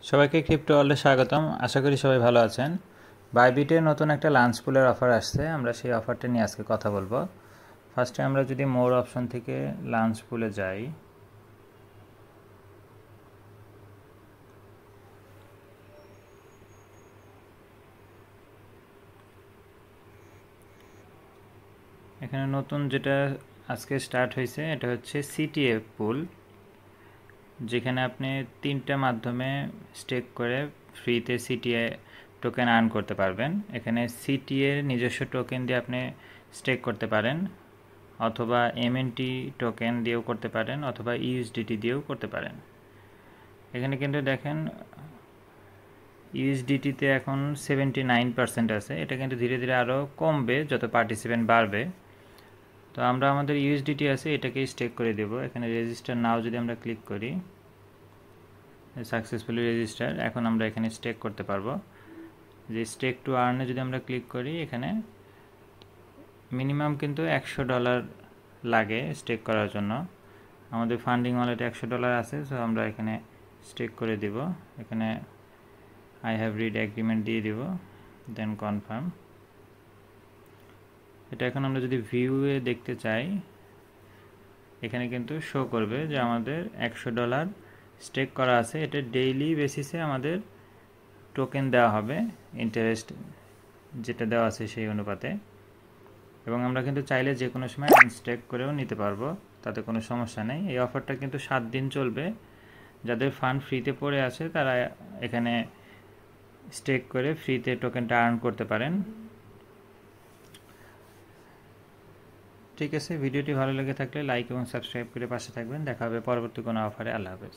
সবাইকে ক্রিপ্টো ওয়ার্ল্ডে স্বাগতম। আশা করি সবাই ভালো আছেন। বাইবিটের নতুন একটা লাঞ্চ পুলের অফার আসছে, আমরা সেই অফারটা নিয়ে আজকে কথা বলবো। ফার্স্টে আমরা যদি মোর অপশন থেকে লাঞ্চ পুলে যাই, এখানে নতুন যেটা আজকে স্টার্ট হয়েছে এটা হচ্ছে সিটিএ পুল, যেখানে আপনি 3টা মাধ্যমে স্টেক করে ফ্রিতে সিটিএ টোকেন আর্ন করতে পারবেন। এখানে সিটিএ নিজস্ব টোকেন দিয়ে আপনি স্টেক করতে পারেন, অথবা এমএনটি টোকেন দিয়েও করতে পারেন, অথবা ইউএসডিটি দিয়েও করতে পারেন। এখানে কিন্তু দেখেন ইউএসডিটিতে এখন 79% আছে, এটা কিন্তু ধীরে ধীরে আরও কমবে যত পার্টিসিপেন্ট বাড়বে। তো আমরা আমাদের ইউএসডিটি আছে এটাকেই স্টেক করে দেব। এখানে রেজিস্টার নাও যদি আমরা ক্লিক করি, সাকসেসফুলি রেজিস্টার, এখন আমরা এখানে স্টেক করতে পারবো। যে স্টেক টু আর্নে যদি আমরা ক্লিক করি, এখানে মিনিমাম কিন্তু $100 লাগে স্টেক করার জন্য। আমাদের ফান্ডিং ওয়ালেটে $100 আছে, সো আমরা এখানে স্টেক করে দিব। এখানে আই হ্যাভ রিড এগ্রিমেন্ট দিয়ে দিব, দেন কনফার্ম। এটা এখন আমরা যদি ভিউয়ে দেখতে চাই, এখানে কিন্তু শো করবে যে আমাদের $100 স্টেক করা আছে। এটা ডেইলি বেসিসে আমাদের টোকেন দেওয়া হবে, ইন্টারেস্ট যেটা দেওয়া আছে সেই অনুপাতে। এবং আমরা কিন্তু চাইলে যে কোনো সময় আনস্টেক করেও নিতে পারবো, তাতে কোনো সমস্যা নেই। এই অফারটা কিন্তু 7 দিন চলবে। যাদের ফান্ড ফ্রিতে পড়ে আছে তারা এখানে স্টেক করে ফ্রিতে টোকেনটা আর্ন করতে পারেন। ঠিক আছে, ভিডিওটি ভালো লেগে থাকলে লাইক এবং সাবস্ক্রাইব করে পাশে থাকবেন। দেখা হবে পরবর্তী কোনো অফারে। আল্লাহ হাফেজ।